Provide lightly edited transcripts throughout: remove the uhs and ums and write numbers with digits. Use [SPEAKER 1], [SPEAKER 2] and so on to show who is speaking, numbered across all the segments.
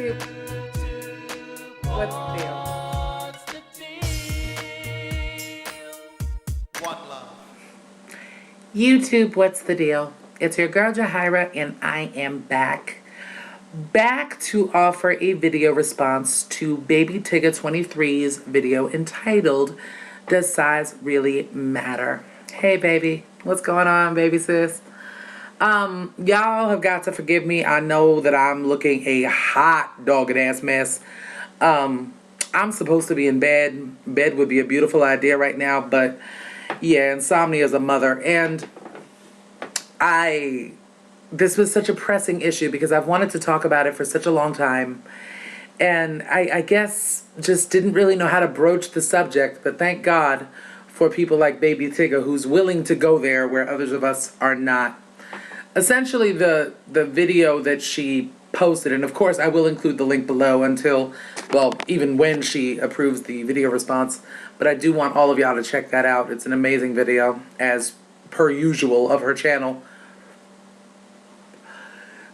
[SPEAKER 1] YouTube, what's the deal?
[SPEAKER 2] One love.
[SPEAKER 1] YouTube, what's the deal? It's your girl Jahira, and I am back to offer a video response to Baby Tigga 23's video entitled, Does Size Really Matter? Hey baby, what's going on, baby sis? Y'all have got to forgive me. I know that I'm looking a hot dogged ass mess. I'm supposed to be in bed. Bed would be a beautiful idea right now, but yeah, insomnia is a mother. And this was such a pressing issue because I've wanted to talk about it for such a long time. And I guess just didn't really know how to broach the subject, but thank God for people like Baby Tigga who's willing to go there where others of us are not. Essentially, the video that she posted, and of course I will include the link below until, well, even when she approves the video response, but I do want all of y'all to check that out. It's an amazing video, as per usual of her channel.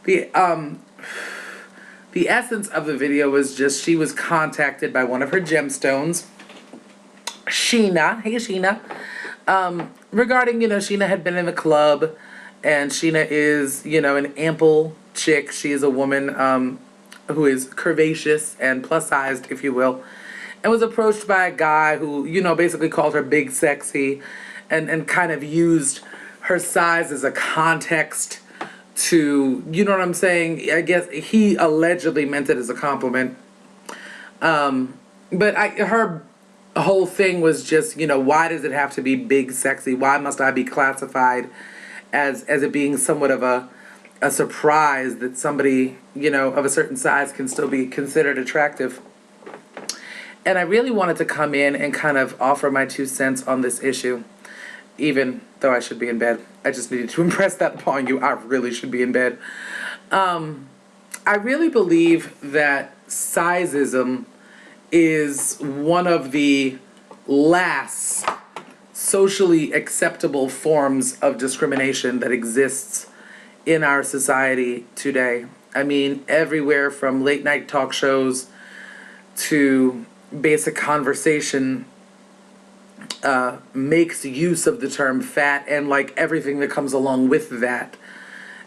[SPEAKER 1] The essence of the video was just she was contacted by one of her gemstones, Sheena. Hey, Sheena. Regarding, Sheena had been in the club, and Sheena is, an ample chick. She is a woman who is curvaceous and plus-sized, if you will, and was approached by a guy who, basically called her big sexy and kind of used her size as a context to, you know what I'm saying? I guess he allegedly meant it as a compliment. But her whole thing was just, why does it have to be big sexy? Why must I be classified as it being somewhat of a surprise that somebody, of a certain size can still be considered attractive? And I really wanted to come in and kind of offer my 2 cents on this issue, even though I should be in bed. I just needed to impress that upon you. I really should be in bed. I really believe that sizeism is one of the last socially acceptable forms of discrimination that exists in our society today. I mean, everywhere from late night talk shows to basic conversation makes use of the term fat, and like everything that comes along with that.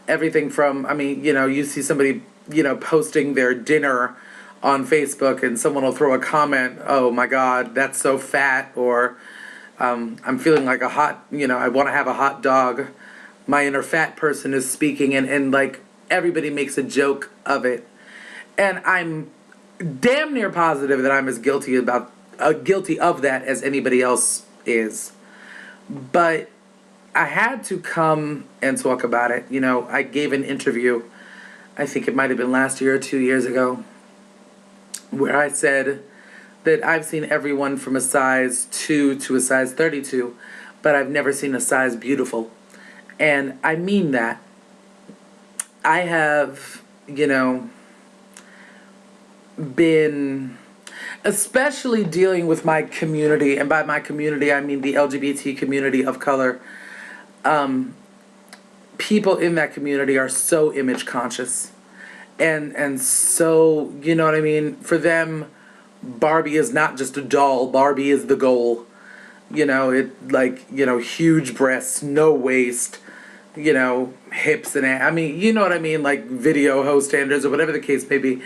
[SPEAKER 1] Everything from, you see somebody, posting their dinner on Facebook and someone will throw a comment, oh my God, that's so fat, or I'm feeling like a hot, I want to have a hot dog. My inner fat person is speaking, and like everybody makes a joke of it. And I'm damn near positive that I'm as guilty of that as anybody else is. But I had to come and talk about it. I gave an interview, I think it might have been last year or 2 years ago, where I said that I've seen everyone from a size 2 to a size 32, but I've never seen a size beautiful. And I mean that. I have, been, especially dealing with my community, and by my community I mean the LGBT community of color. People in that community are so image conscious, and so, you know what I mean, for them Barbie is not just a doll. Barbie is the goal. Huge breasts, no waist, hips and you know what I mean, like video host standards or whatever the case may be.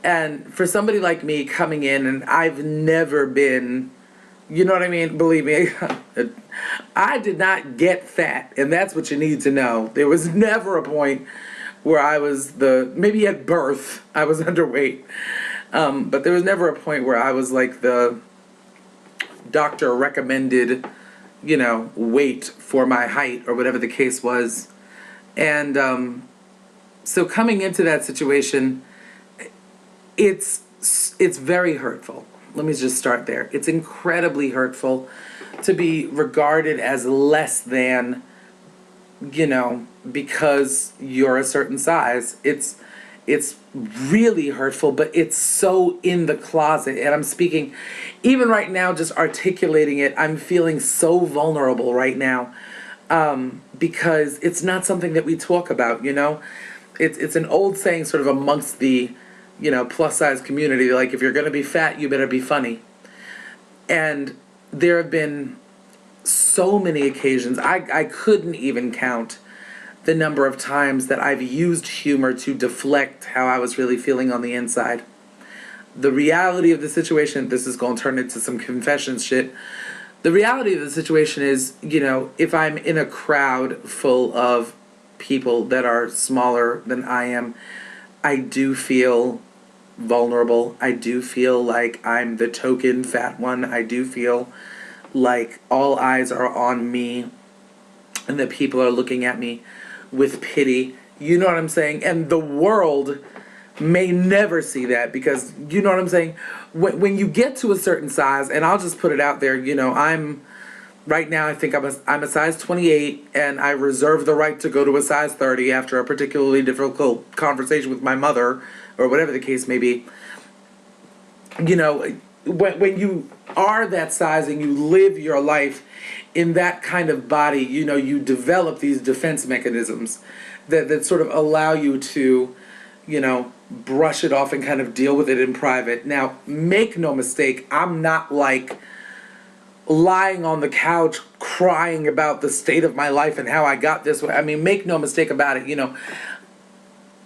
[SPEAKER 1] And for somebody like me coming in, and I've never been, you know what I mean, believe me, I did not get fat, and that's what you need to know. There was never a point where I was maybe at birth I was underweight. But there was never a point where I was like the doctor recommended, weight for my height or whatever the case was. And so coming into that situation, it's very hurtful. Let me just start there. It's incredibly hurtful to be regarded as less than, because you're a certain size. It's really hurtful, but it's so in the closet. And I'm speaking, even right now, just articulating it, I'm feeling so vulnerable right now, because it's not something that we talk about, It's an old saying sort of amongst the plus size community. Like, if you're going to be fat, you better be funny. And there have been so many occasions, I couldn't even count the number of times that I've used humor to deflect how I was really feeling on the inside. The reality of the situation, this is going to turn into some confessions shit. The reality of the situation is, if I'm in a crowd full of people that are smaller than I am, I do feel vulnerable. I do feel like I'm the token fat one. I do feel like all eyes are on me and that people are looking at me with pity. You know what I'm saying? And the world may never see that, because, you know what I'm saying? When you get to a certain size, and I'll just put it out there, I'm right now, I think I'm a size 28, and I reserve the right to go to a size 30 after a particularly difficult conversation with my mother, or whatever the case may be. When you are that size and you live your life in that kind of body, you develop these defense mechanisms that sort of allow you to, brush it off and kind of deal with it in private. Now, make no mistake, I'm not like lying on the couch crying about the state of my life and how I got this way. I mean, make no mistake about it,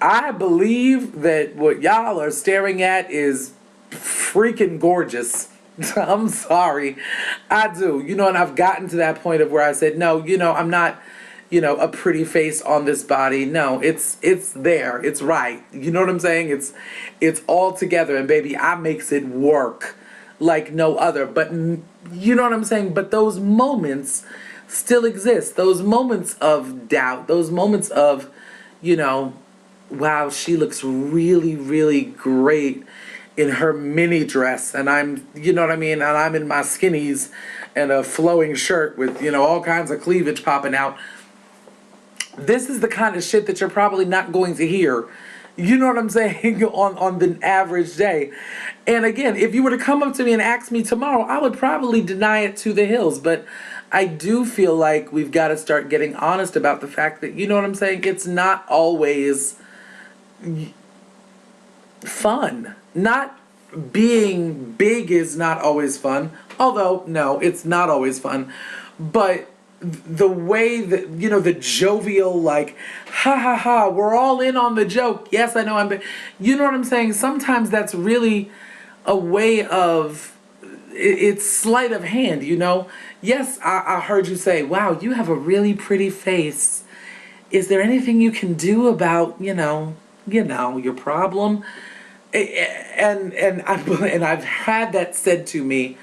[SPEAKER 1] I believe that what y'all are staring at is freaking gorgeous. I'm sorry. I do. And I've gotten to that point of where I said, no, I'm not, a pretty face on this body. No, it's there. It's right. You know what I'm saying? It's all together, and baby, I makes it work like no other. But you know what I'm saying? But those moments still exist. Those moments of doubt, those moments of, wow, she looks really, really great in her mini dress, and I'm, you know what I mean, and I'm in my skinnies and a flowing shirt with, all kinds of cleavage popping out. This is the kind of shit that you're probably not going to hear, you know what I'm saying, on the average day. And again, if you were to come up to me and ask me tomorrow, I would probably deny it to the hills. But I do feel like we've got to start getting honest about the fact that, you know what I'm saying, it's not always fun. Not being big is not always fun. Although, no, it's not always fun. But the way that, the jovial, like, ha ha ha, we're all in on the joke. Yes, I know I'm big. You know what I'm saying? Sometimes that's really a way of, it's sleight of hand, Yes, I heard you say, wow, you have a really pretty face. Is there anything you can do about, your problem? And I've had that said to me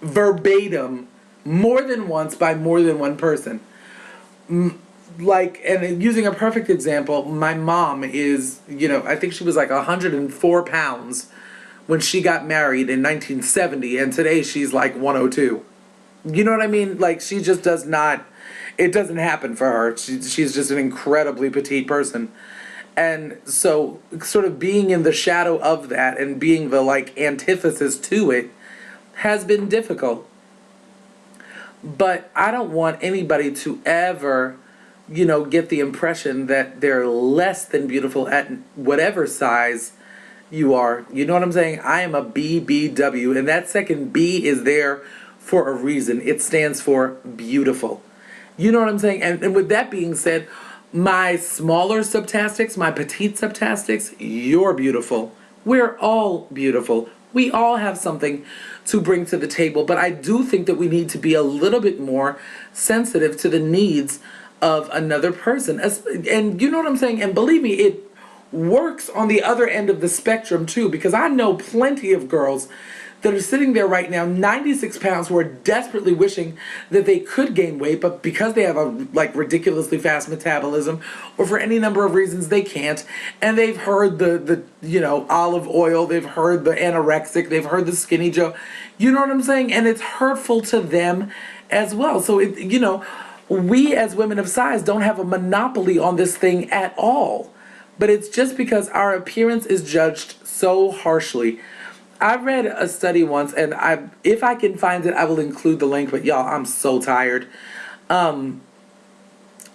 [SPEAKER 1] verbatim more than once by more than one person. Like, and using a perfect example, my mom is, I think she was like 104 pounds when she got married in 1970, and today she's like 102. You know what I mean? Like, she just does not, it doesn't happen for her. She's just an incredibly petite person. And so sort of being in the shadow of that and being the like antithesis to it has been difficult. But I don't want anybody to ever, get the impression that they're less than beautiful at whatever size you are. You know what I'm saying? I am a BBW, and that second B is there for a reason. It stands for beautiful. You know what I'm saying? And with that being said, my smaller subtastics, my petite subtastics, you're beautiful. We're all beautiful. We all have something to bring to the table, but I do think that we need to be a little bit more sensitive to the needs of another person. And you know what I'm saying? And believe me, it works on the other end of the spectrum too, because I know plenty of girls that are sitting there right now, 96 pounds, who are desperately wishing that they could gain weight, but because they have a like ridiculously fast metabolism, or for any number of reasons they can't, and they've heard the olive oil, they've heard the anorexic, they've heard the skinny Joe, you know what I'm saying? And it's hurtful to them as well. So we as women of size don't have a monopoly on this thing at all. But it's just because our appearance is judged so harshly. I read a study once, and if I can find it, I will include the link, but y'all, I'm so tired. That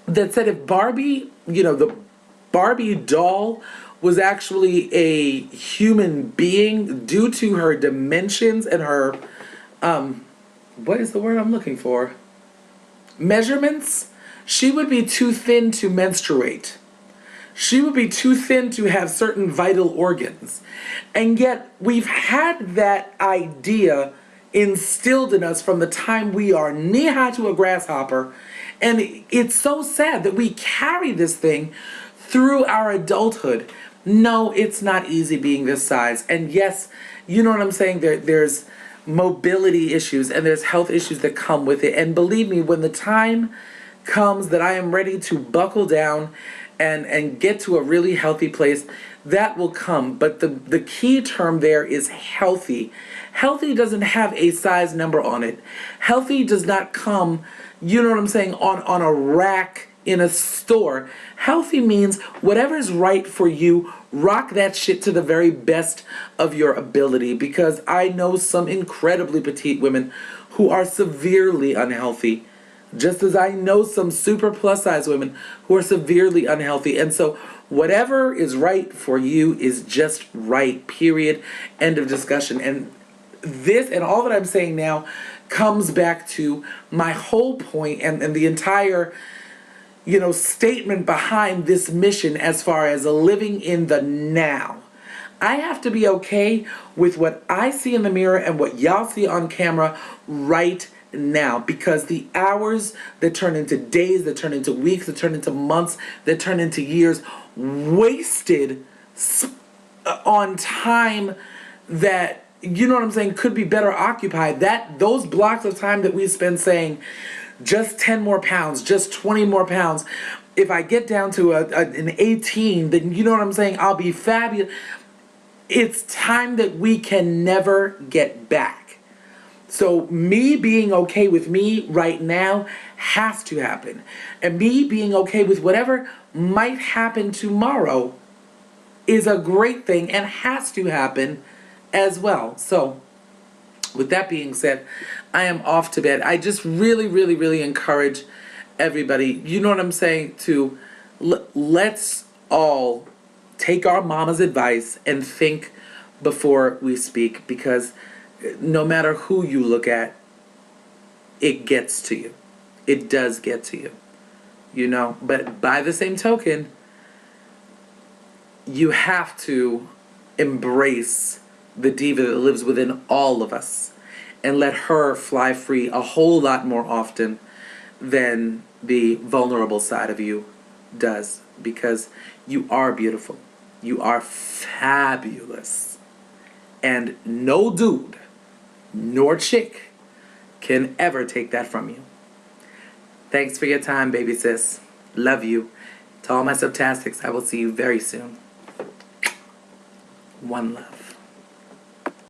[SPEAKER 1] said if Barbie, the Barbie doll was actually a human being due to her dimensions and her, what is the word I'm looking for? Measurements. She would be too thin to menstruate. She would be too thin to have certain vital organs. And yet we've had that idea instilled in us from the time we are knee-high to a grasshopper. And it's so sad that we carry this thing through our adulthood. No, it's not easy being this size. And yes, you know what I'm saying? There's mobility issues and there's health issues that come with it. And believe me, when the time comes that I am ready to buckle down and get to a really healthy place, that will come. But the key term there is healthy. Healthy doesn't have a size number on it. Healthy does not come, you know what I'm saying, on a rack in a store. Healthy means whatever is right for you, rock that shit to the very best of your ability. Because I know some incredibly petite women who are severely unhealthy, just as I know some super plus size women who are severely unhealthy. And so whatever is right for you is just right, period, end of discussion. And this and all that I'm saying now comes back to my whole point and the entire, you know, statement behind this mission as far as living in the now. I have to be okay with what I see in the mirror and what y'all see on camera right now, because the hours that turn into days, that turn into weeks, that turn into months, that turn into years wasted on time that, you know what I'm saying, could be better occupied. That those blocks of time that we spend saying just 10 more pounds, just 20 more pounds, if I get down to an 18, then you know what I'm saying, I'll be fabulous. It's time that we can never get back. So me being okay with me right now has to happen. And me being okay with whatever might happen tomorrow is a great thing and has to happen as well. So with that being said, I am off to bed. I just really, really, really encourage everybody, you know what I'm saying, to let's all take our mama's advice and think before we speak, because no matter who you look at, it gets to you. It does get to you, you know. But by the same token, you have to embrace the diva that lives within all of us and let her fly free a whole lot more often than the vulnerable side of you does, because you are beautiful. You are fabulous. And no dude nor chick can ever take that from you. Thanks for your time, baby sis. Love you. To all my Subtastics, I will see you very soon. One love.